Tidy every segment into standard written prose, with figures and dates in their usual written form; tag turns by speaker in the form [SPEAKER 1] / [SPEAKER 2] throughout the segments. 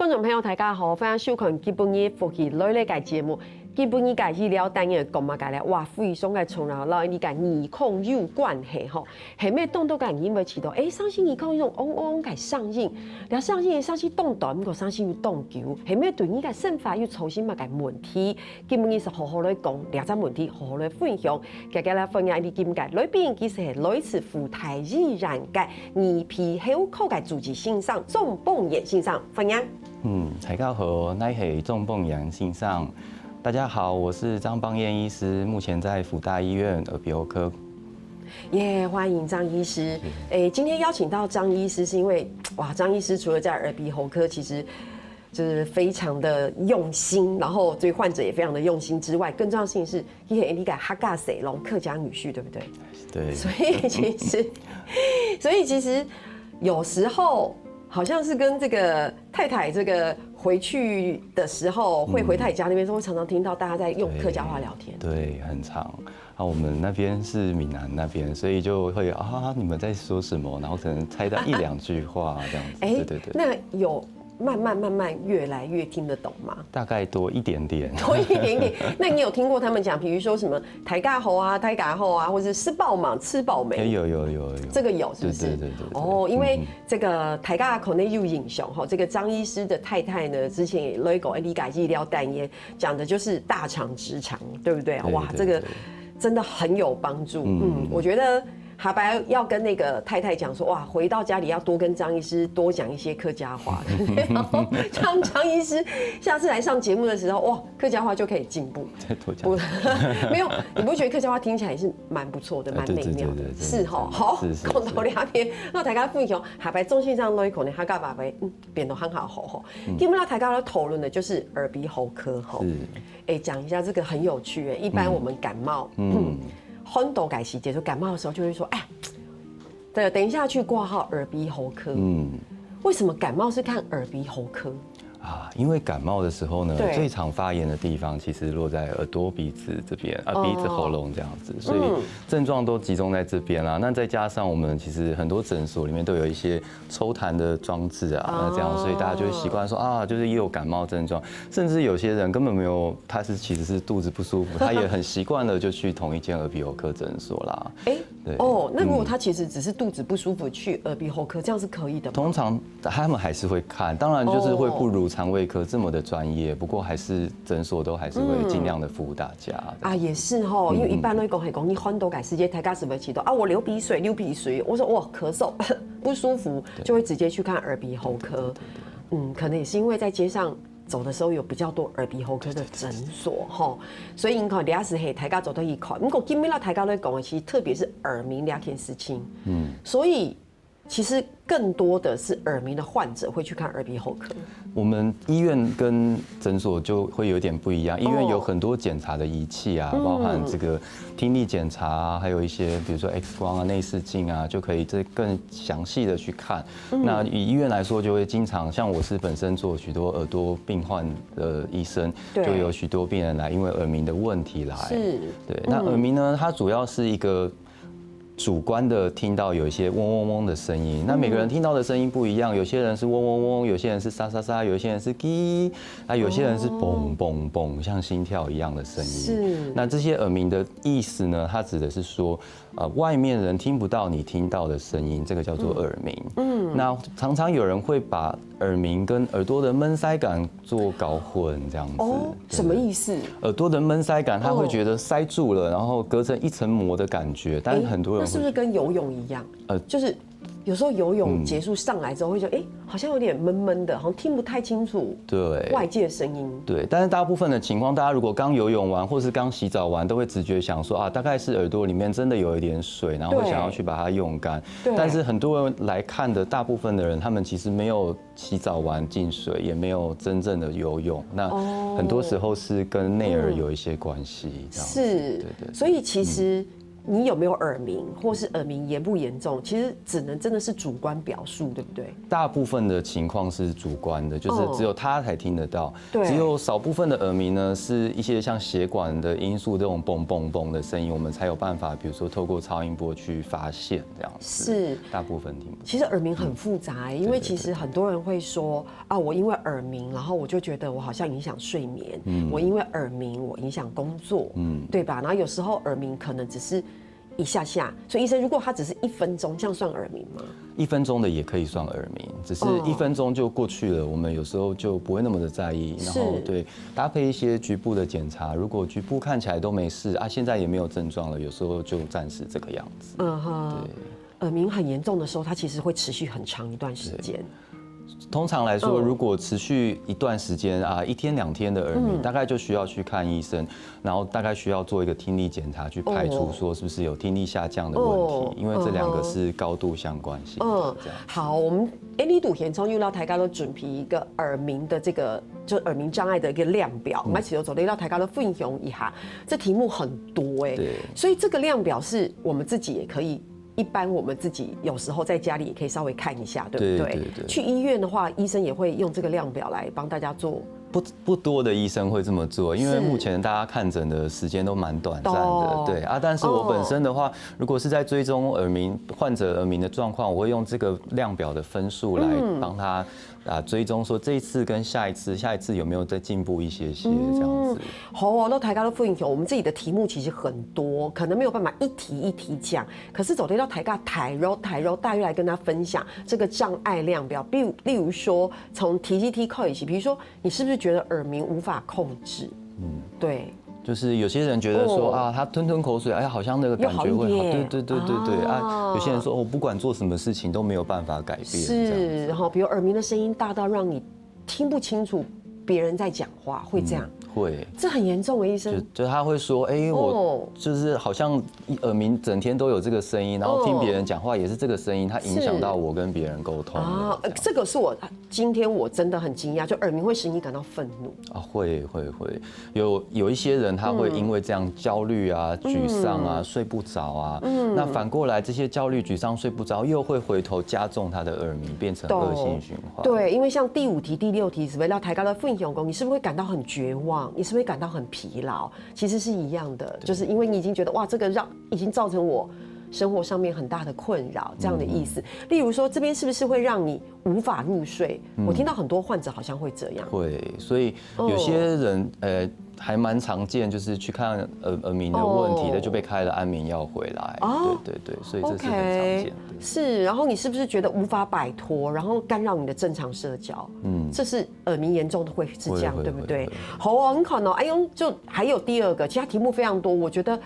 [SPEAKER 1] 观众朋友，大家好，欢迎收看基本的福气类嘅节目。基本的嘅医疗单元讲嘛嘅咧，哇，非常嘅重要，老你嘅耳孔有关系吼，系咩动作嘅因为起到，伤心耳孔用嗡嗡嘅上瘾，了上心动到，唔过上心有动久，系咩对你嘅生发要重新嘛嘅问题，基本嘅是好好嚟讲，两只问题好好嚟分享，大家嚟分享啲見解，裏邊其實係類似附帶自然嘅耳鼻喉科嘅主治先生中風炎先生分享。
[SPEAKER 2] 大家好，我是中风炎先生。大家好，我是张邦彦医师，目前在辅大医院耳鼻喉科。
[SPEAKER 1] 欢迎张医师。今天邀请到张医师，是因为哇，张医师除了在耳鼻喉科，其实就是非常的用心，然后对患者也非常的用心之外，更重要的事情是，你改哈嘎塞龙客家女婿，对不对？
[SPEAKER 2] 对。
[SPEAKER 1] 所以其实有时候好像是跟这个太太这个回去的时候，会回太太家那边时候，会常常听到大家在用客家话聊天。
[SPEAKER 2] 对，很常。我们那边是闽南那边，所以就会你们在说什么？然后可能猜到一两句话这样子。对。
[SPEAKER 1] 那有慢慢越来越听得懂吗？
[SPEAKER 2] 大概多一点点。
[SPEAKER 1] 多一点点。那你有听过他们讲，比如说什么台尬猴啊、台尬猴啊，或者是吃饱嘛、吃饱没？
[SPEAKER 2] 有。
[SPEAKER 1] 这个有是不是？
[SPEAKER 2] 对。
[SPEAKER 1] 因为这个台尬口内有影响哈，这个张医师的太太呢，之前也来过理解医疗单元，讲的就是大肠直肠，对不对？哇，这个真的很有帮助。我觉得。哈白要跟那个太太讲说，哇，回到家里要多跟张医师多讲一些客家话，然后让张医师下次来上节目的时候，哇，客家话就可以进步。
[SPEAKER 2] 再多讲。
[SPEAKER 1] 没有，你不觉得客家话听起来是蛮不错的，蛮美妙的？是哈，好，讲到两边，那大家分享哈白中线上那一口呢，哈嘎爸爸变得很好吼。基本上大家都讨论的就是耳鼻喉科吼。讲一下这个很有趣一般我们感冒，很多改细节，就感冒的时候就会说，对，等一下去挂号耳鼻喉科。为什么感冒是看耳鼻喉科？
[SPEAKER 2] 因为感冒的时候呢，最常发炎的地方其实落在耳朵、鼻子这边，鼻子、喉咙这样子，所以症状都集中在这边啦。那再加上我们其实很多诊所里面都有一些抽痰的装置那这样，所以大家就会习惯说就是也有感冒症状，甚至有些人根本没有，他其实是肚子不舒服，他也很习惯了就去同一间耳鼻喉科诊所啦。
[SPEAKER 1] 对。那如果他其实只是肚子不舒服去耳鼻喉科，这样是可以的吗？
[SPEAKER 2] 通常他们还是会看，当然就是会不如肠胃科这么的专业，不过还是诊所都还是会尽量的服务大家。
[SPEAKER 1] 也是哈，因为一般来讲，你很多改时间台家是不是起到我流鼻水，我说哇咳嗽不舒服，就会直接去看耳鼻喉科。可能也是因为在街上走的时候有比较多耳鼻喉科的诊所哈，所以你看俩是嘿台家走到一块，不过今天台家在讲的其实特别是耳鸣两件事情。所以其实更多的是耳鸣的患者会去看耳鼻喉科。
[SPEAKER 2] 我们医院跟诊所就会有点不一样，医院有很多检查的仪器包含这个听力检查还有一些比如说 X 光内视镜就可以这更详细的去看。那以医院来说，就会经常像我是本身做许多耳朵病患的医生，就有许多病人来因为耳鸣的问题来。对。那耳鸣呢，它主要是一个主观的听到有一些嗡嗡嗡的声音，那每个人听到的声音不一样，有些人是嗡嗡嗡，有些人是沙沙沙，有些人是叽，有些人是嘣嘣嘣，像心跳一样的声音。那这些耳鸣的意思呢？它指的是说，外面人听不到你听到的声音，这个叫做耳鸣。那常常有人会把耳鸣跟耳朵的闷塞感做搞混，这样子。
[SPEAKER 1] 什么意思？
[SPEAKER 2] 耳朵的闷塞感，他会觉得塞住了，然后隔成一层膜的感觉，但是很多人
[SPEAKER 1] 是不是跟游泳一样？就是有时候游泳结束上来之后，会觉得好像有点闷闷的，好像听不太清楚外界声音。
[SPEAKER 2] 对，但是大部分的情况，大家如果刚游泳完或是刚洗澡完，都会直觉想说大概是耳朵里面真的有一点水，然后会想要去把它用干。但是很多人来看的大部分的人，他们其实没有洗澡完进水，也没有真正的游泳。那很多时候是跟内耳有一些关系。
[SPEAKER 1] 是，对。所以其实你有没有耳鸣，或是耳鸣严不严重，其实只能真的是主观表述，对不对？
[SPEAKER 2] 大部分的情况是主观的，就是只有他才听得到。
[SPEAKER 1] 对，
[SPEAKER 2] 只有少部分的耳鸣呢，是一些像血管的因素这种嘣嘣嘣的声音，我们才有办法，比如说透过超音波去发现这样子。
[SPEAKER 1] 是，
[SPEAKER 2] 大部分听不到。
[SPEAKER 1] 其实耳鸣很复杂，因为其实很多人会说啊，我因为耳鸣，然后我就觉得我好像影响睡眠，我因为耳鸣我影响工作，对吧？然后有时候耳鸣可能只是一下下，所以医生，如果他只是1分钟，这样算耳鸣吗
[SPEAKER 2] ？1分钟的也可以算耳鸣，只是1分钟就过去了，我们有时候就不会那么的在意。然后对，搭配一些局部的检查，如果局部看起来都没事啊，现在也没有症状了，有时候就暂时这个样子。对，
[SPEAKER 1] 耳鸣很严重的时候，它其实会持续很长一段时间。
[SPEAKER 2] 通常来说，如果持续一段时间啊，1天2天的耳鸣，大概就需要去看医生，然后大概需要做一个听力检查，去排除说是不是有听力下降的问题，因为这2个是高度相关性的。这样。
[SPEAKER 1] 好，我们呢度现从要大家都准备一个耳鸣的这个就耳鸣障碍的一个量表，我们一起走要大家都分享一下。这题目很多对，所以这个量表是我们自己也可以。一般我们自己有时候在家里也可以稍微看一下，对不对？去医院的话，医生也会用这个量表来帮大家做。
[SPEAKER 2] 不多的医生会这么做，因为目前大家看诊的时间都蛮短暂的，对啊。但是我本身的话，如果是在追踪患者耳鸣的状况，我会用这个量表的分数来帮他追踪，说这一次跟下一次有没有再进步一些这样子。
[SPEAKER 1] 好哦，那大家都分享，我们自己的题目其实很多，可能没有办法一题一题讲。可是走到台柔大约来跟他分享这个障碍量表，例如说从TCT 扣一起，比如说你是不是觉得耳鸣无法控制？对。
[SPEAKER 2] 就是有些人觉得说啊，他吞口水，哎，好像那个感觉会好，对啊。有些人说我不管做什么事情都没有办法改变，
[SPEAKER 1] 是，然后比如耳鸣的声音大到让你听不清楚别人在讲话，会这样。
[SPEAKER 2] 会，
[SPEAKER 1] 这很严重的医生。
[SPEAKER 2] 就他会说，我就是好像耳鸣整天都有这个声音，然后听别人讲话也是这个声音，它影响到我跟别人沟通啊。
[SPEAKER 1] 这个是今天我真的很惊讶，就耳鸣会使你感到愤怒
[SPEAKER 2] 啊，会，有一些人他会因为这样焦虑啊、沮丧啊、睡不着啊，那反过来这些焦虑、沮丧、睡不着，又会回头加重他的耳鸣，变成恶性循环。
[SPEAKER 1] 对，因为像第5题、第6题，是不是要抬高的分享功，你是不是会感到很绝望？你是不是会感到很疲劳？其实是一样的，就是因为你已经觉得哇，这个已经造成我生活上面很大的困扰，这样的意思。例如说，这边是不是会让你无法入睡？我听到很多患者好像会这样。
[SPEAKER 2] 会，所以有些人还蛮常见，就是去看耳鸣的问题的，就被开了安眠药回来。对，所以这是很常见的。
[SPEAKER 1] 是，然后你是不是觉得无法摆脱，然后干扰你的正常社交？这是耳鸣严重的会是这样，对不对？好，很可能。哎呦，就还有第2个，其他题目非常多，我觉得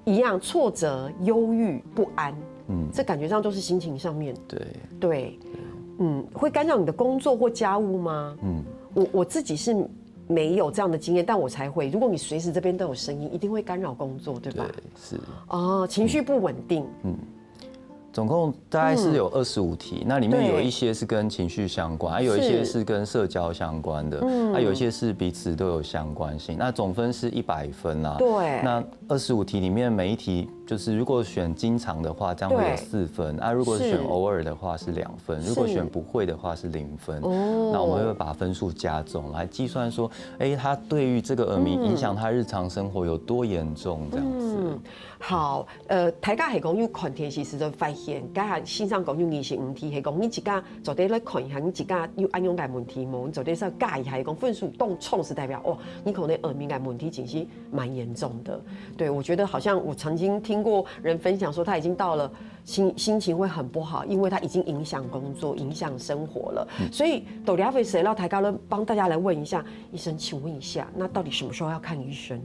[SPEAKER 1] 一样，挫折、忧郁、不安，这感觉上都是心情上面。对，会干扰你的工作或家务吗？我自己是没有这样的经验，但我才会。如果你随时这边都有声音，一定会干扰工作，对吧？
[SPEAKER 2] 对，是。
[SPEAKER 1] 情绪不稳定。
[SPEAKER 2] 总共大概是有25题，那里面有一些是跟情绪相关，还有一些是跟社交相关的，还有一些是彼此都有相关性。那总分是100分啦。
[SPEAKER 1] 对。
[SPEAKER 2] 那25题里面每一题就是如果选经常的话，这样会有4分；如果选偶尔的话是2分；如果选不会的话是0分。那我们会把分数加总来计算说，他对于这个耳鸣影响他日常生活有多严重这样子。
[SPEAKER 1] 好，大家係講要看電視時就發現，家下線上講用25題係講你自家做啲咧看一下，你自家要按用嘅問題冇，做啲時候加一下係講分數動衝是代表哦，你可能耳鳴嘅問題其實蠻嚴重的。對，我覺得好像我曾經聽過人分享說，他已經到了心情會很不好，因為他已經影響工作、影響生活了。所以到底要誰讓大家呢幫大家來問一下，醫生，請問一下，那到底什麼時候要看醫生？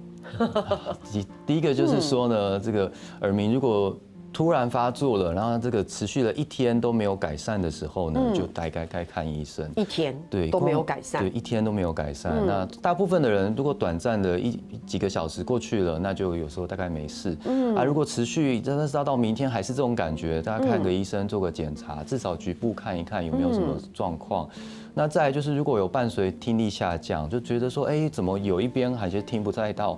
[SPEAKER 2] 第一個就是說呢，這個耳鳴如果突然發作了，然後這個持續了1天都沒有改善的時候呢，就大概該看醫生。
[SPEAKER 1] 1天對都沒有改善，
[SPEAKER 2] 對，1天都沒有改善。那大部分的人如果短暫的幾個小時過去了，那就有時候大概沒事。如果持續真的是到明天還是這種感覺，大家看個醫生做個檢查，至少局部看一看有沒有什麼狀況。那再来就是如果有伴随听力下降，就觉得说，怎么有一边还是听不太到？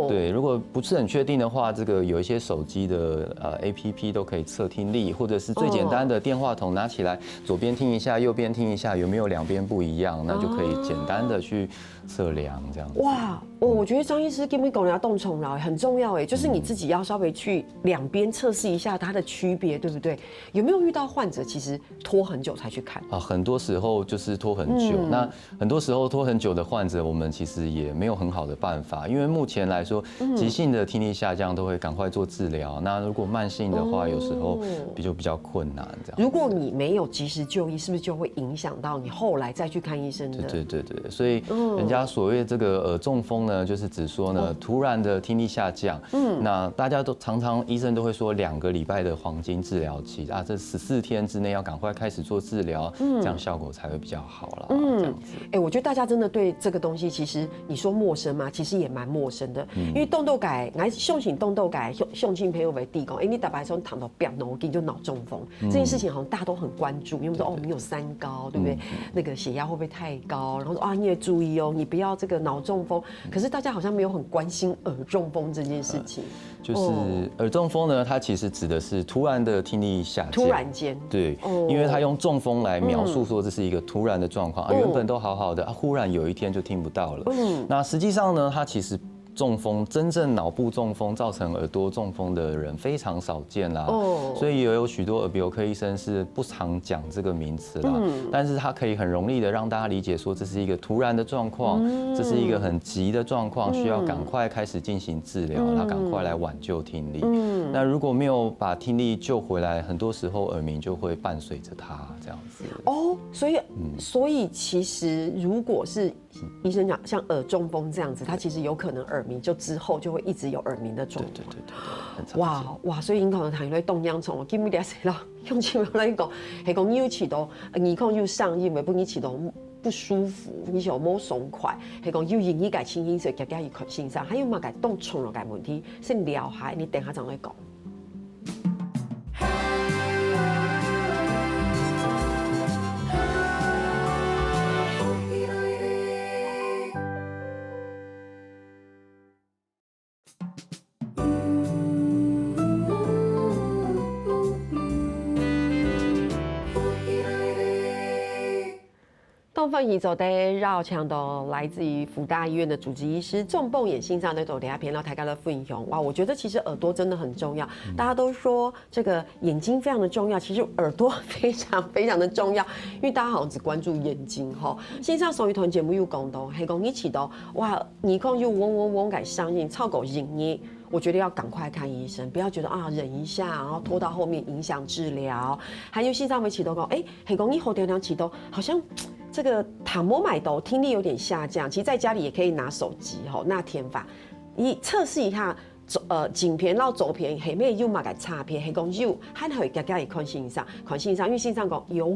[SPEAKER 2] 对，如果不是很确定的话，这个有一些手机的APP 都可以测听力，或者是最简单的电话筒拿起来，左边听一下，右边听一下，有没有两边不一样，那就可以简单的去测量这样子。
[SPEAKER 1] 哇，我觉得张医师给我们讲的动虫劳很重要哎，就是你自己要稍微去两边测试一下它的区别，对不对？有没有遇到患者其实拖很久才去看？
[SPEAKER 2] 很多时候就是拖很久。那很多时候拖很久的患者，我们其实也没有很好的办法，因为目前来说，急性的听力下降都会赶快做治疗。那如果慢性的话，有时候比较困难这样。
[SPEAKER 1] 如果你没有及时就医，是不是就会影响到你后来再去看医生的？
[SPEAKER 2] 对，所以人家所谓这个耳中风呢，就是指说呢，突然的听力下降。那大家都常常医生都会说2个礼拜的黄金治疗期啊，这14天之内要赶快开始做治疗，这样效果才会比较好啦。这样子。
[SPEAKER 1] 我觉得大家真的对这个东西，其实你说陌生嘛，其实也蛮陌生的。因为动豆改，相信动豆改，相信朋友为地讲，你大白说躺到变脑筋就脑中风这件事情，好像大家都很关注，因为说你有3高，对不对？那个血压会不会太高？然后说你也注意哦，你不要这个脑中风。可是大家好像没有很关心耳中风这件事情。
[SPEAKER 2] 就是耳中风呢，它其实指的是突然的听力下降，
[SPEAKER 1] 突然间，
[SPEAKER 2] 对，因为它用中风来描述说这是一个突然的状况，原本都好好的，忽然有一天就听不到了。那实际上呢，它其实中风，真正脑部中风造成耳朵中风的人非常少见啦，所以也有许多耳鼻喉科医生是不常讲这个名词啦，但是他可以很容易的让大家理解说这是一个突然的状况，这是一个很急的状况，需要赶快开始进行治疗，然后赶快来挽救听力。那如果没有把听力救回来，很多时候耳鸣就会伴随着他这样子。
[SPEAKER 1] 所以其实如果是医生讲像耳中风这样子，他其实有可能耳鸣就之后就会一直有耳鸣的状况。
[SPEAKER 2] 对，
[SPEAKER 1] 哇，所以因可能谈类动央虫，基本上是啦，用起来讲，系讲有起到耳孔又上瘾，未不你起到不舒服，你就冇爽快，系讲有引起改清音，所以加加一款心上，还有嘛改动虫了改问题，是疗害，你等下再来讲。动份宇宙的绕墙的来自于辅大医院的主治医师仲蹦眼心脏的等下片到台高的分享。哇，我觉得其实耳朵真的很重要，大家都说这个眼睛非常的重要，其实耳朵非常的重要，因为大家好像只关注眼睛哈。线上手语团节目有讲到，系讲一起到哇，耳孔又嗡改上瘾，超狗引你。我觉得要赶快看医生，不要觉得忍一下，然后拖到后面影响治疗。还有线上维起都讲，系讲你后天两起都好像这个躺摸买豆听力有点下降，其实在家里也可以拿手机那天法，你测试一下。镜片到照片下面有嘛个差别，系讲有，还会加加看线上，因为线上讲有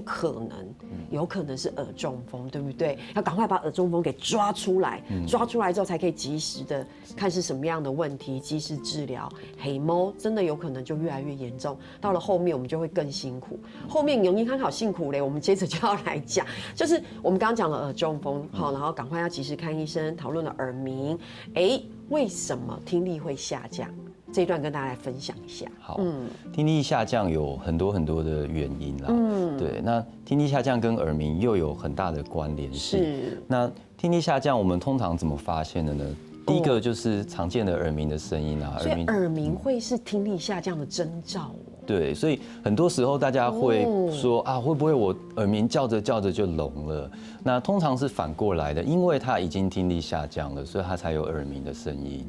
[SPEAKER 1] 可能是耳中风，对不对？要赶快把耳中风给抓出来，抓出来之后才可以及时的看是什么样的问题，及时治疗。黑猫真的有可能就越来越严重，到了后面我们就会更辛苦。后面永英很好辛苦嘞，我们接着就要来讲，就是我们刚刚讲了耳中风，好，然后赶快要及时看医生，讨论了耳鸣，为什么听力会下降？这一段跟大家来分享一下。
[SPEAKER 2] 好，听力下降有很多的原因啦。对，那听力下降跟耳鸣又有很大的关联性。是。那听力下降，我们通常怎么发现的呢？第一个就是常见的耳鸣的声音啊，
[SPEAKER 1] 所以耳鸣会是听力下降的征兆
[SPEAKER 2] 对，所以很多时候大家会说会不会我耳鸣叫着叫着就聋了？那通常是反过来的，因为他已经听力下降了，所以他才有耳鸣的声音。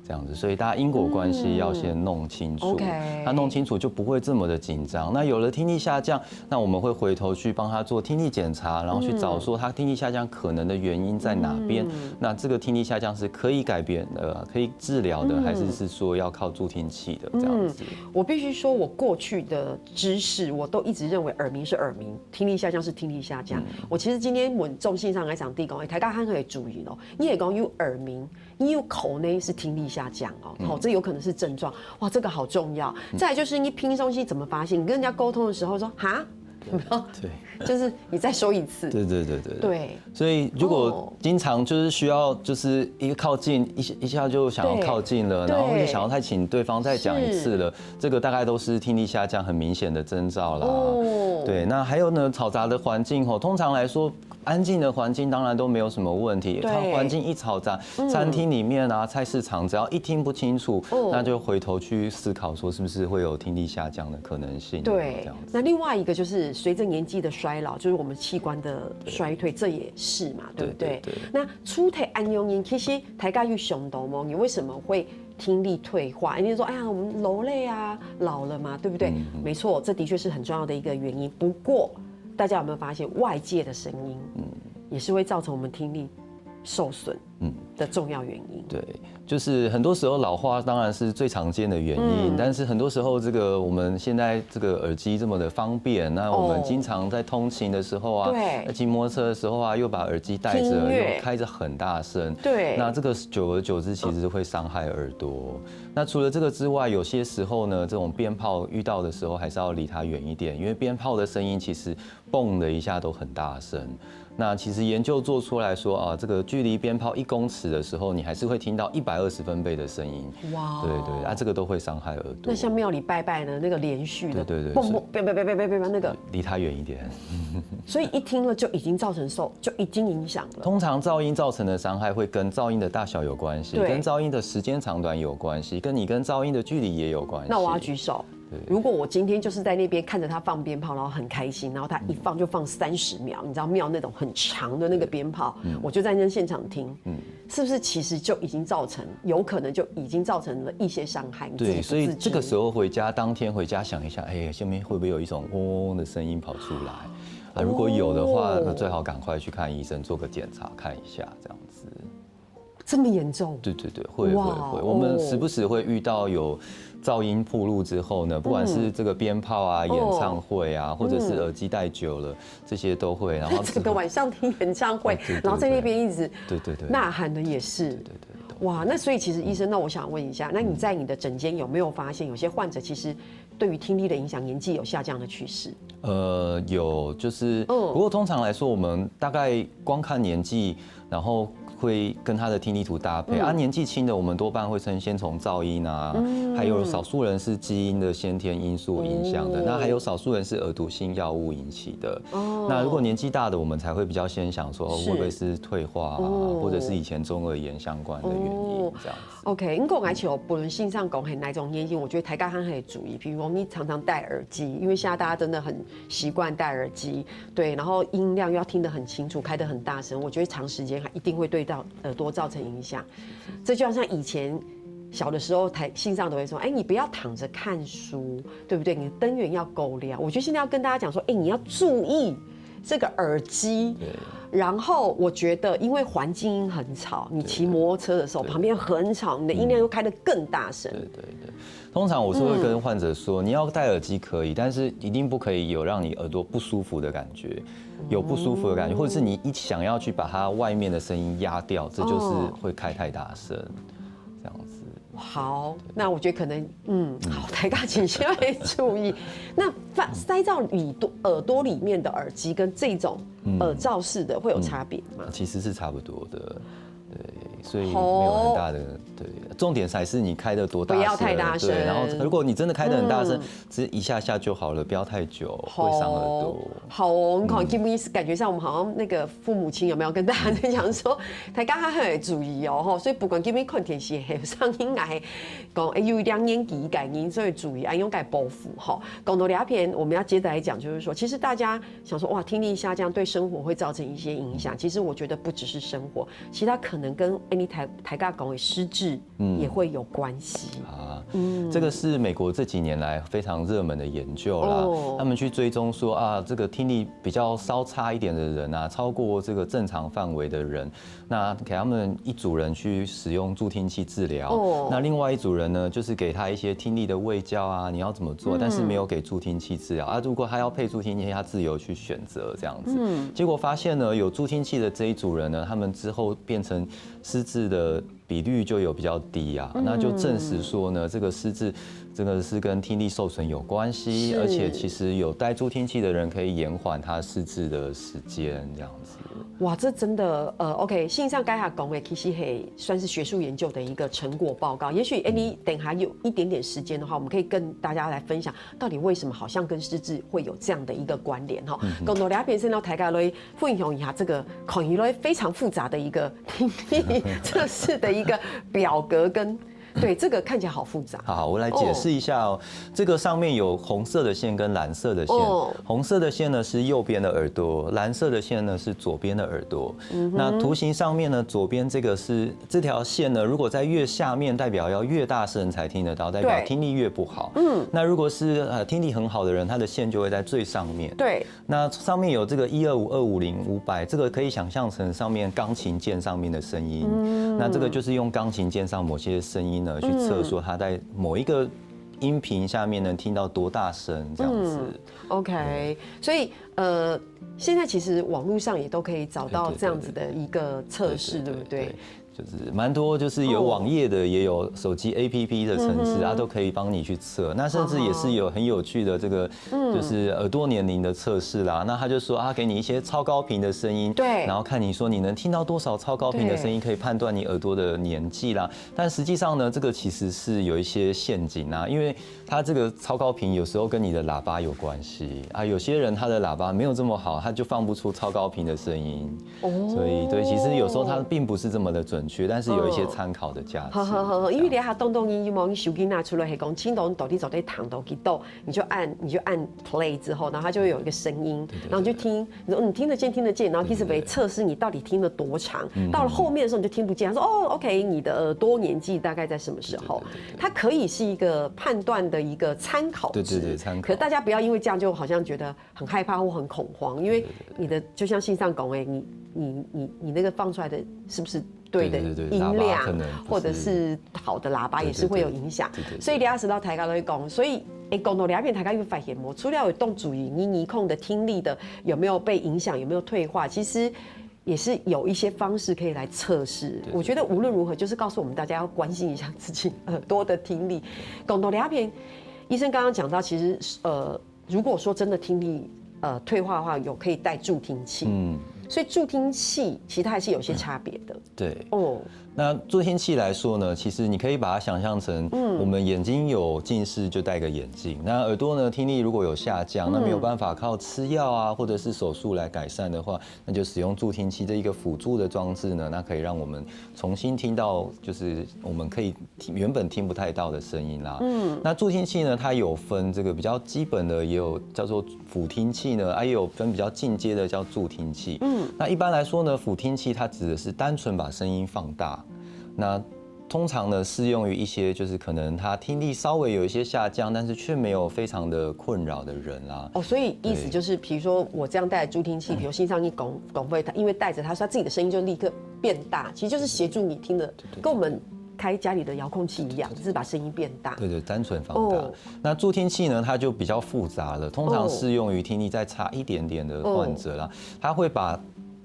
[SPEAKER 2] 这样子，所以大家因果关系要先弄清楚，他弄清楚就不会这么的紧张。那有了听力下降，那我们会回头去帮他做听力检查，然后去找说他听力下降可能的原因在哪边。那这个听力下降是可以改变的，可以治疗的，还是说要靠助听器的这样子？
[SPEAKER 1] 我必须说，我过去的知识我都一直认为耳鸣是耳鸣，听力下降是听力下降。我其实今天我重心上来讲，第一个，大家还可以注意你也讲有耳鸣，你有口内是听力下降这有可能是症状。哇，这个好重要。再来就是你听东西怎么发现？你跟人家沟通的时候说
[SPEAKER 2] 对，
[SPEAKER 1] 就是你再说一次。
[SPEAKER 2] 对。所以如果经常就是需要就是一个靠近一下就想要靠近了，然后也想要再请对方再讲一次了，这个大概都是听力下降很明显的征兆啦。对，那还有呢，嘈杂的环境通常来说。安静的环境当然都没有什么问题，它环境一嘈杂，餐厅里面啊、菜市场，只要一听不清楚，那就回头去思考说是不是会有听力下降的可能性。
[SPEAKER 1] 对，那另外一个就是随着年纪的衰老，就是我们器官的衰退，这也是嘛，对不对？那初体安用音，其实台家有熊多吗？你为什么会听力退化？人家说，哎呀，我们劳累啊，老了嘛，对不对？没错，这的确是很重要的一个原因。不过，大家有没有发现，外界的声音，也是会造成我们听力受损的重要原因？
[SPEAKER 2] 对，就是很多时候老化当然是最常见的原因，但是很多时候这个我们现在这个耳机这么的方便，那我们经常在通勤的时候啊，骑摩托车的时候啊，又把耳机戴着，又开着很大声，
[SPEAKER 1] 对，
[SPEAKER 2] 那这个久而久之其实会伤害耳朵。那除了这个之外，有些时候呢，这种鞭炮遇到的时候，还是要离它远一点，因为鞭炮的声音其实蹦的一下都很大声。那其实研究做出来说啊，这个距离鞭炮1公尺的时候，你还是会听到120分贝的声音。哇！对，啊，这个都会伤害耳朵。
[SPEAKER 1] 那像庙里拜拜的那个连续的，
[SPEAKER 2] 对，
[SPEAKER 1] 蹦蹦砰那个，
[SPEAKER 2] 离它远一点。
[SPEAKER 1] 所以一听了就已经造成就已经影响了。
[SPEAKER 2] 通常噪音造成的伤害会跟噪音的大小有关系，跟噪音的时间长短有关系，跟噪音的距离也有关系。
[SPEAKER 1] 那我要举手。如果我今天就是在那边看着他放鞭炮，然后很开心，然后他一放就放30秒，你知道庙那种很长的那个鞭炮，我就在那现场听，是不是其实就已经有可能就已经造成了一些伤害？
[SPEAKER 2] 对，所以这个时候当天回家想一下，哎，下面会不会有一种嗡嗡的声音跑出来？啊，如果有的话，那最好赶快去看医生做个检查看一下，这样子。
[SPEAKER 1] 这么严重？
[SPEAKER 2] 对，会。我们时不时会遇到有噪音暴露之后呢，不管是这个鞭炮啊、演唱会啊，或者是耳机戴久了，这些都会。然后
[SPEAKER 1] 整个晚上听演唱会，然后在那边一直呐喊的也是。对。哇，那所以其实医生，那我想问一下，那你在你的诊间有没有发现有些患者其实对于听力的影响年纪有下降的趋势？
[SPEAKER 2] 有，就是不过通常来说，我们大概光看年纪，然后会跟他的听力图搭配。年纪轻的我们多半会先从噪音啊，还有少数人是基因的先天因素影响的，那还有少数人是耳毒性药物引起的。那如果年纪大的，我们才会比较先想说会不会是退化啊，或者是以前中耳炎相关的原因这样子。
[SPEAKER 1] OK， 你讲来求不论性上讲很哪种年纪，我觉得大家很可以注意，比如说你常常戴耳机，因为现在大家真的很习惯戴耳机，对，然后音量又要听得很清楚，开得很大声，我觉得长时间一定会对到耳朵造成影响。这就像以前小的时候，信上都会说，哎，你不要躺着看书，对不对？你的灯源要够亮。我觉得现在要跟大家讲说，哎，你要注意这个耳机。然后我觉得，因为环境音很吵，你骑摩托车的时候旁边很吵，你的音量又开得更大声。对。
[SPEAKER 2] 通常我是会跟患者说，你要戴耳机可以，但是一定不可以有让你耳朵不舒服的感觉，有不舒服的感觉，或者是你一想要去把它外面的声音压掉，这就是会开太大声，这样子。
[SPEAKER 1] 好，那我觉得可能，好，大家请先要注意。那塞到耳朵里面的耳机跟这种耳罩式的会有差别吗？
[SPEAKER 2] 其实是差不多的，对，所以没有很大的对。重点才是你开的多大声，
[SPEAKER 1] 不要太大声。
[SPEAKER 2] 对，然后如果你真的开得很大声，只是一下下就好了，不要太久，会伤耳朵。
[SPEAKER 1] 好哦，我们看 Kim 感觉上我们好像那个父母亲有没有跟大家在讲说，大家很注意哦，所以不管 Kim 看电视系上应该讲，有2年级改音，所以注意用改保护哈。讲到两篇，我们要接着来讲，就是说，其实大家想说哇，听力下降对生活会造成一些影响，其实我觉得不只是生活，其实它可能跟你台家讲的失智也会有关系
[SPEAKER 2] 啊。这个是美国这几年来非常热门的研究啦，他们去追踪说啊，这个听力比较稍差一点的人啊，超过这个正常范围的人，那给他们一组人去使用助听器治疗，那另外一组人呢，就是给他一些听力的卫教啊，你要怎么做，但是没有给助听器治疗啊。如果他要配助听器，他自由去选择这样子。结果发现呢，有助听器的这一组人呢，他们之后变成失智的比率就有比较低啊，那就证实说呢，这个失智这个是跟听力受损有关系，而且其实有戴助听器的人可以延缓他失智的时间，这样子。
[SPEAKER 1] 哇，这真的OK，信上该下讲的其实还算是学术研究的一个成果报告。也许你等下有一点点时间的话，我们可以跟大家来分享，到底为什么好像跟失智会有这样的一个关联哈。更多了解先到台家来分享一下这个可以来非常复杂的一个听力测试的一个表格跟。对，这个看起来好复杂。
[SPEAKER 2] 好，我来解释一下哦。这个上面有红色的线跟蓝色的线。红色的线呢是右边的耳朵，蓝色的线呢是左边的耳朵。那图形上面呢，左边这个是这条线呢，如果在越下面，代表要越大声才听得到，代表听力越不好。那如果是听力很好的人，他的线就会在最上面。
[SPEAKER 1] 对。
[SPEAKER 2] 那上面有这个125、250、500，这个可以想象成上面钢琴键上面的声音。那这个就是用钢琴键上某些声音呢，去测说他在某一个音频下面能听到多大声这样子。
[SPEAKER 1] OK， 所以现在其实网络上也都可以找到这样子的一个测试，对不对？
[SPEAKER 2] 就是蛮多，就是有网页的，也有手机 APP 的程式啊，都可以帮你去测。那甚至也是有很有趣的这个，就是耳朵年龄的测试啦。那他就说啊，给你一些超高频的声音，
[SPEAKER 1] 对，
[SPEAKER 2] 然后看你说你能听到多少超高频的声音，可以判断你耳朵的年纪啦。但实际上呢，这个其实是有一些陷阱啊，因为它这个超高频有时候跟你的喇叭有关系啊。有些人他的喇叭没有这么好，他就放不出超高频的声音。所以对，其实有时候它并不是这么的准确，但是有一些参考的价值。
[SPEAKER 1] 因为你下动动音你手机拿出来是讲，轻动到底走在躺到几度，你就按 play 之后，然后它就会有一个声音，然后你就听，你说你听得见，然后其实会测试你到底听了多长。到了后面的时候你就听不见，他说哦 OK， 你的耳朵年纪大概在什么时候？它可以是一个判断的一个参考值。
[SPEAKER 2] 对，参考。
[SPEAKER 1] 可大家不要因为这样就好像觉得很害怕或很恐慌，因为你的就像信上讲你那个放出来的是不是对的音量，或者是好的喇叭也是会有影响。所以你要知道大家都会讲，所以讲到两边大家又发现么？除了有动注意你尼控的听力的有没有被影响，有没有退化，其实也是有一些方式可以来测试。我觉得无论如何，就是告诉我们大家要关心一下自己耳朵的听力。讲到两边，医生刚刚讲到，其实如果说真的听力退化的话，有可以戴助听器。所以助听器其实它还是有些差别的。
[SPEAKER 2] 对。那助听器来说呢，其实你可以把它想象成，我们眼睛有近视就戴个眼镜，那耳朵呢听力如果有下降，那没有办法靠吃药啊或者是手术来改善的话，那就使用助听器这一个辅助的装置呢，那可以让我们重新听到，就是我们可以原本听不太到的声音啦。那助听器呢，它有分这个比较基本的，也有叫做辅听器呢，也有分比较进阶的叫助听器。那一般来说呢，辅听器它指的是单纯把声音放大。那通常呢，适用于一些就是可能他听力稍微有一些下降，但是却没有非常的困扰的人啦。
[SPEAKER 1] 所以意思就是，比如说我这样戴助听器，比如心上一拱会，因为戴着它，所以他自己的声音就立刻变大，其实就是协助你听的，跟我们开家里的遥控器一样，只是把声音变大。
[SPEAKER 2] 对，单纯放大。那助听器呢，它就比较复杂了，通常适用于听力再差一点点的患者啦，它会把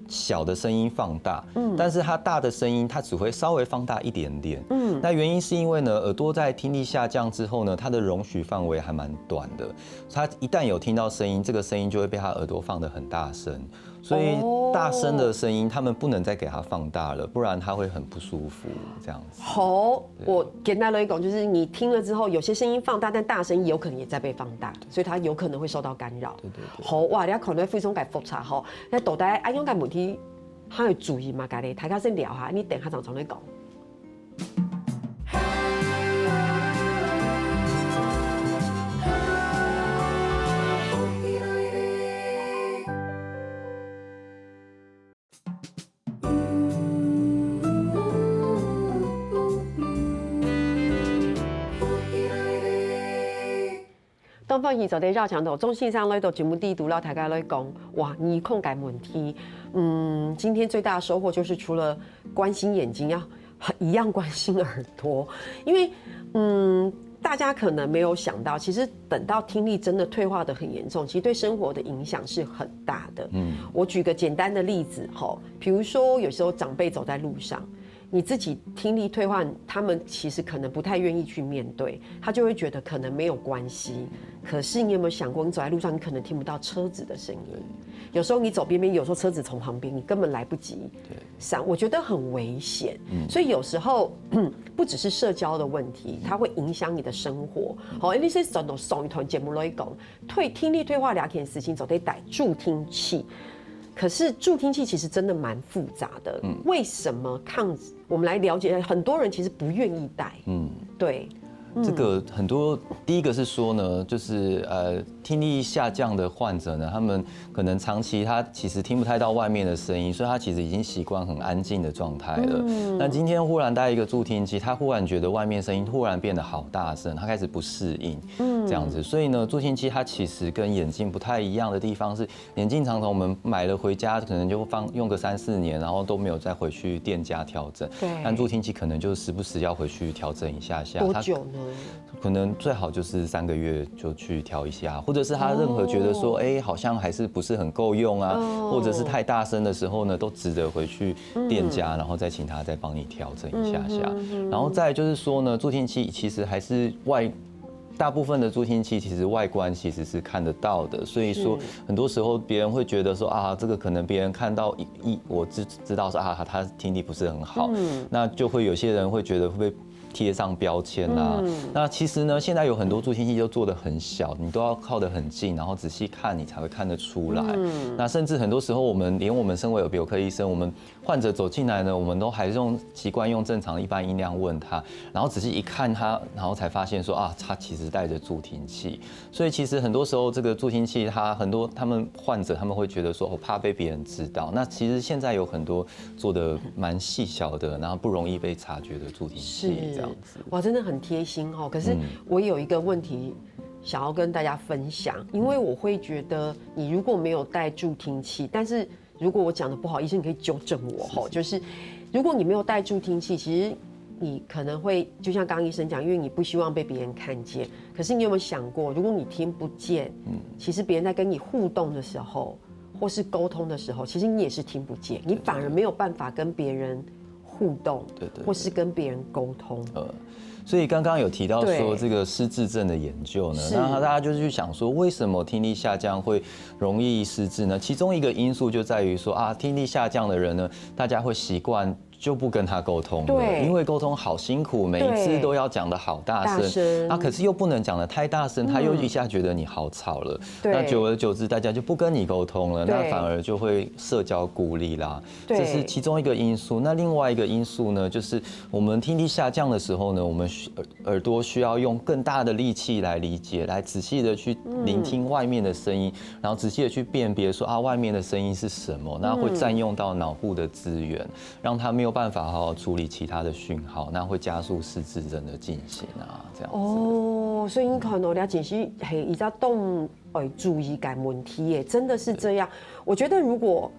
[SPEAKER 2] 小的声音放大，但是它大的声音它只会稍微放大一点点。那原因是因为呢，耳朵在听力下降之后呢，它的容许范围还蛮短的，它一旦有听到声音，这个声音就会被它耳朵放得很大声。所以大声的声音，他们不能再给它放大了，不然它会很不舒服。这样子。
[SPEAKER 1] 好，我简单来讲，就是你听了之后，有些声音放大，但大声有可能也在被放大，所以它有可能会受到干扰。
[SPEAKER 2] 对。
[SPEAKER 1] 好，哇，你要可能非常介复杂吼。那到底安用介问题，他会注意嘛？家己大家先聊下，你等下常常来讲。东方宇宙的绕墙头，中信上来到节目第一读，老大家来讲，哇，你控改问题，今天最大的收获就是除了关心眼睛，要一样关心耳朵，因为大家可能没有想到，其实等到听力真的退化的很严重，其实对生活的影响是很大的。我举个简单的例子，比如说有时候长辈走在路上，你自己听力退化，他们其实可能不太愿意去面对，他就会觉得可能没有关系。可是你有没有想过，你走在路上，你可能听不到车子的声音。有时候你走边边，有时候车子从旁边，你根本来不及闪，我觉得很危险。所以有时候不只是社交的问题，它会影响你的生活。好，你是上一团节目来讲，听力退化两件事情，总得带助听器。可是助听器其实真的蛮复杂的，为什么我们来了解，很多人其实不愿意戴。对。
[SPEAKER 2] 这个很多，第一个是说呢，就是听力下降的患者呢，他们可能长期他其实听不太到外面的声音，所以他其实已经习惯很安静的状态了。那今天忽然戴一个助听器，他忽然觉得外面声音突然变得好大声，他开始不适应，这样子。所以呢，助听器它其实跟眼镜不太一样的地方是，眼镜常常我们买了回家，可能就用个3-4年，然后都没有再回去店家调整。
[SPEAKER 1] 对。
[SPEAKER 2] 但助听器可能就时不时要回去调整一下下。
[SPEAKER 1] 多久呢？
[SPEAKER 2] 可能最好就是3个月就去调一下，或者是他任何觉得说，好像还是不是很够用啊，或者是太大声的时候呢，都值得回去店家，然后再请他再帮你调整一下下。然后再就是说呢，助听器其实还是大部分的助听器其实外观其实是看得到的，所以说很多时候别人会觉得说啊，这个可能别人看到我知道说啊，他听力不是很好，那就会有些人会觉得会被贴上标签啊。那其实呢，现在有很多助听器都做得很小，你都要靠得很近，然后仔细看你才会看得出来。那甚至很多时候连我们身为耳鼻喉科医生，我们患者走进来呢，我们都还是习惯用正常的一般音量问他，然后仔细一看他，然后才发现说啊，他其实戴着助听器。所以其实很多时候这个助听器，他们患者他们会觉得说，我怕被别人知道。那其实现在有很多做的蛮细小的，然后不容易被察觉的助听器。
[SPEAKER 1] 哇，真的很贴心哦。可是我有一个问题想要跟大家分享，因为我会觉得你如果没有戴助听器，但是如果我讲的不好，医生你可以纠正我哦。就是如果你没有戴助听器，其实你可能会就像刚刚医生讲，因为你不希望被别人看见。可是你有没有想过，如果你听不见，其实别人在跟你互动的时候，或是沟通的时候，其实你也是听不见，你反而没有办法跟别人互动，或是跟别人沟通。
[SPEAKER 2] 所以刚刚有提到说这个失智症的研究呢，那大家就是去想说，为什么听力下降会容易失智呢？其中一个因素就在于说啊，听力下降的人呢，大家会习惯就不跟他沟通了，因为沟通好辛苦，每一次都要讲得好大声，可是又不能讲得太大声，他又一下觉得你好吵了，那久而久之大家就不跟你沟通了，那反而就会社交孤立啦，这是其中一个因素。那另外一个因素呢，就是我们听力下降的时候呢，我们耳朵需要用更大的力气来理解，来仔细的去聆听外面的声音，然后仔细的去辨别说啊，外面的声音是什么，那会占用到脑部的资源，让他没有办法好好处理其他的讯号，那会加速失智症的进行啊，这样子。
[SPEAKER 1] 哦，所以你看到了解是伊在动注意感问题耶，真的是这样。我觉得如果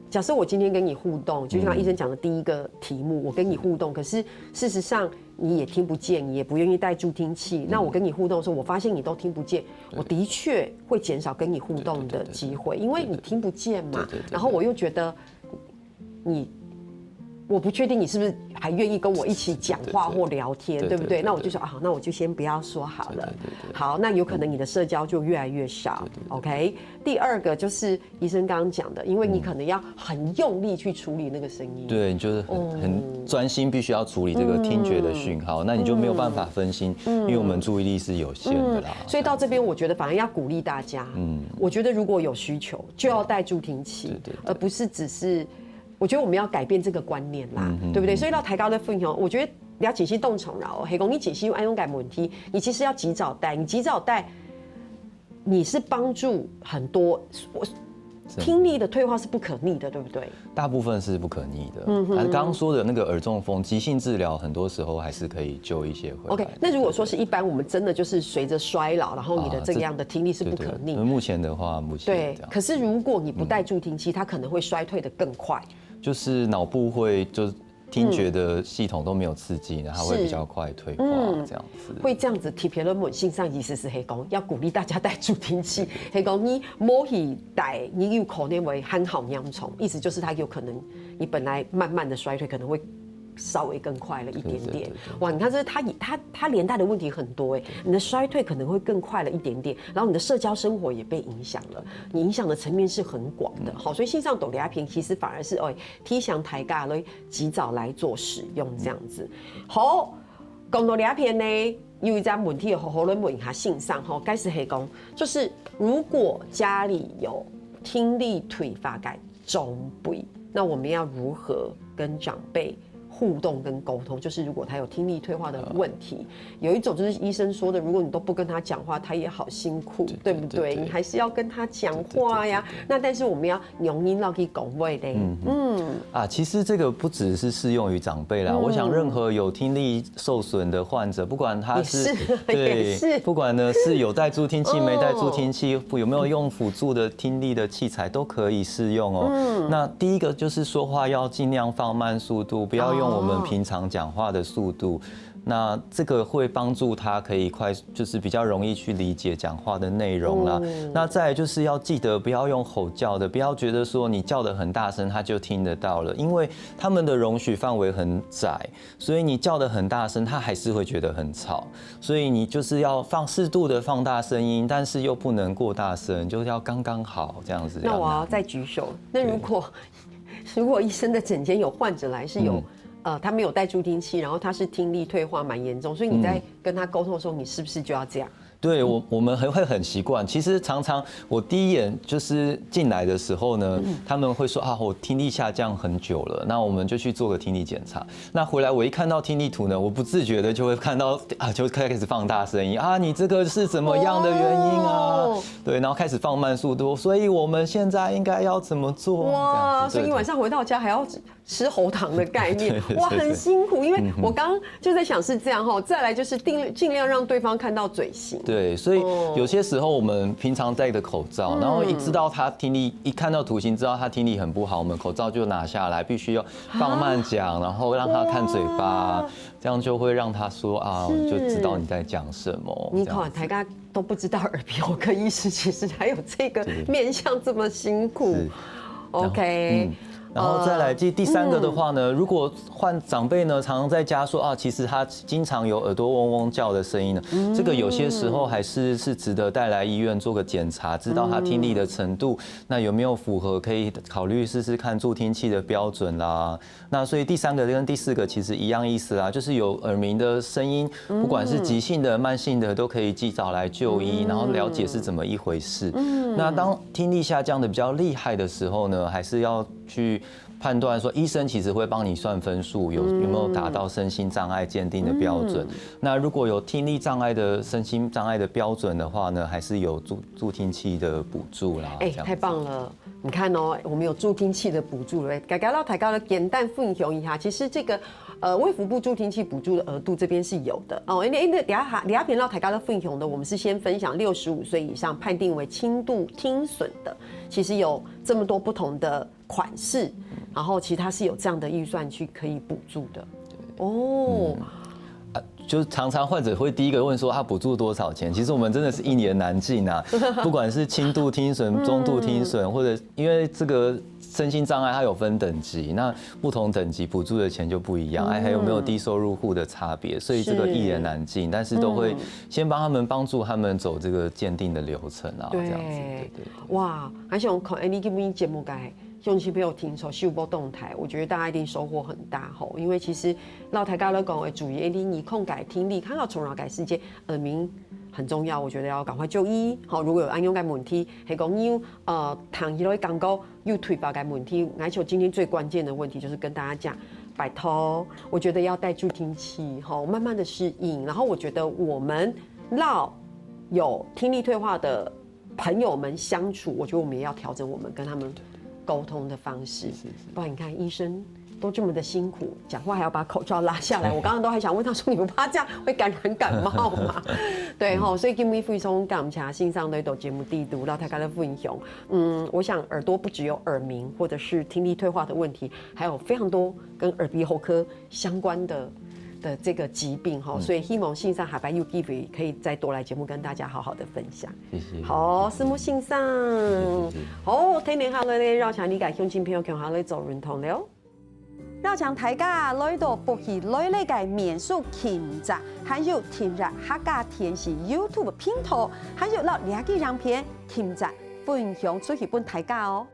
[SPEAKER 1] 假设我今天跟你互动，就像医生讲的第一个题目，我跟你互动，可是事实上你也听不见，你也不愿意戴助听器，那我跟你互动的时候，我发现你都听不见，我的确会减少跟你互动的机会，因为你听不见嘛。然后我又觉得我不确定你是不是还愿意跟我一起讲话或聊天，对不对？那我就说啊，好，那我就先不要说好了。好，那有可能你的社交就越来越少。OK。第二个就是医生刚刚讲的，因为你可能要很用力去处理那个声音，
[SPEAKER 2] 对，你就是很专心，必须要处理这个听觉的讯号，那你就没有办法分心，因为我们注意力是有限的啦。
[SPEAKER 1] 所以到这边，我觉得反而要鼓励大家。我觉得如果有需求，就要戴助听器，而不是只是。我觉得我们要改变这个观念啦，对不对？所以到抬高的分享，我觉得你要解析动宠扰，黑公你解析安用感问题，你其实要及早戴，你及早戴，你是帮助很多。听力的退化是不可逆的，对不对？
[SPEAKER 2] 大部分是不可逆的。刚刚说的那个耳中风，急性治疗很多时候还是可以救一些回来。
[SPEAKER 1] OK， 那如果说是一般，我们真的就是随着衰老，然后你的这样的听力是不可逆。
[SPEAKER 2] 目前的话，
[SPEAKER 1] 对。可是如果你不戴助听器，它可能会衰退的更快。
[SPEAKER 2] 就是脑部会就是听觉的系统都没有刺激，它会比较快退化，这样子。
[SPEAKER 1] 会这样子。贴片论文性上意思是黑公要鼓励大家戴助听器。黑公你摸起戴，你有可能会很好养虫，意思就是它有可能你本来慢慢的衰退，可能会稍微更快了一点点。哇，你看这它连带的问题很多哎，你的衰退可能会更快了一点点，然后你的社交生活也被影响了，你影响的层面是很广的。好，所以线上抖俩片其实反而是提倡大家来及早来做使用这样子。好，讲到俩片呢，有一个问题好好来问一下线上哈，该是黑讲，就是如果家里有听力退化的长辈，那我们要如何跟长辈互动跟沟通？就是如果他有听力退化的问题，有一种就是医生说的，如果你都不跟他讲话，他也好辛苦，对不对？你还是要跟他讲话呀。那但是我们要用音让去讲话的。
[SPEAKER 2] 其实这个不只是适用于长辈啦，我想任何有听力受损的患者，不管他是对，不管呢是有戴助听器没戴助听器，有没有用辅助的听力的器材，都可以适用哦。那第一个就是说话要尽量放慢速度，不要用我们平常讲话的速度，那这个会帮助他可以就是比较容易去理解讲话的内容啦。那再来就是要记得不要用吼叫的，不要觉得说你叫得很大声他就听得到了，因为他们的容许范围很窄，所以你叫得很大声他还是会觉得很吵，所以你就是要适度的放大声音，但是又不能过大声，就是要刚刚好这样子。
[SPEAKER 1] 那我要再举手，那如果医生的诊间有患者来是有他没有戴助听器，然后他是听力退化蛮严重，所以你在跟他沟通的时候，你是不是就要这样？
[SPEAKER 2] 对，我们会很习惯。其实常常我第一眼就是进来的时候呢，他们会说我听力下降很久了，那我们就去做个听力检查。那回来我一看到听力图呢，我不自觉的就会看到就开始放大声音你这个是怎么样的原因啊？对，然后开始放慢速度，所以我们现在应该要怎么做？哇，
[SPEAKER 1] 所以你晚上回到家还要吃喉糖的概念，哇，很辛苦。因为我刚刚就在想是这样再来就是尽量让对方看到嘴型。
[SPEAKER 2] 对，所以有些时候我们平常戴的口罩，然后一知道他听力，一看到图形知道他听力很不好，我们口罩就拿下来，必须要放慢讲，然后让他看嘴巴，这样就会让他说就知道你在讲什么。
[SPEAKER 1] 你看大家都不知道耳鼻喉科医师其实还有这个面向这么辛苦。OK。
[SPEAKER 2] 然后再来第三个的话呢，如果长辈呢常常在家说其实他经常有耳朵嗡嗡叫的声音呢，这个有些时候还是值得带来医院做个检查，知道他听力的程度，那有没有符合可以考虑试试看助听器的标准啦。那所以第三个跟第四个其实一样意思啦，就是有耳鸣的声音，不管是急性的、慢性的，都可以及早来就医，然后了解是怎么一回事。那当听力下降的比较厉害的时候呢，还是要去判断说，医生其实会帮你算分数，有没有达到身心障碍鉴定的标准。那如果有听力障碍的身心障碍的标准的话呢，还是有助听器的补助啦。
[SPEAKER 1] 太棒了！你看我们有助听器的补助了。大家大家简单分享一下，其实这个卫福部助听器补助的额度这边是有的因为等下频道大家分享的，我们是先分享65岁以上判定为轻度听损的，其实有这么多不同的款式，然后其实它是有这样的预算去可以补助的。
[SPEAKER 2] 就是常常患者会第一个问说他补助多少钱，其实我们真的是一言难尽不管是轻度听损、中度听损，或者因为这个身心障碍它有分等级，那不同等级补助的钱就不一样，还有没有低收入户的差别，所以这个一言难尽，但是都会先帮助他们走这个鉴定的流程这样子。对。
[SPEAKER 1] 哇，还想看你今天节目该。乡亲朋友听说收播动态，我觉得大家一定收获很大因为其实老台家咧讲的主意，你控改听力，看到从脑改世界耳鸣很重要，我觉得要赶快就医。如果有安用嘅问题，係講要糖迄類感覺要退化嘅問題，而且今天最關鍵的問題就是跟大家講，拜託，我覺得要戴助聽器，慢慢的適應。然後我覺得我們有聽力退化的朋友們相處，我覺得我們也要調整我們跟他們沟通的方式，不然你看醫生都這麼的辛苦，講話還要把口罩拉下來。我剛剛都還想問他說，你不怕這樣會感染感冒嗎？對所以今天非常感謝線上的節目地圖，讓大家的分享。我想耳朵不只有耳鳴或者是聽力退化的問題，還有非常多跟耳鼻喉科相關的這個疾病所以希望線上下擺有機會可以再多來節目跟大家好好的分享。
[SPEAKER 2] 謝謝。
[SPEAKER 1] 好，師母線上，好，聽年下來咧，讓想理解鄉親朋友強下來做認同了。
[SPEAKER 3] เรา将大家來到福喜來嚟嘅民宿勤宅，還有天日客家電視 YouTube 頻道，還有老兩個影片勤宅分享出去俾大家哦。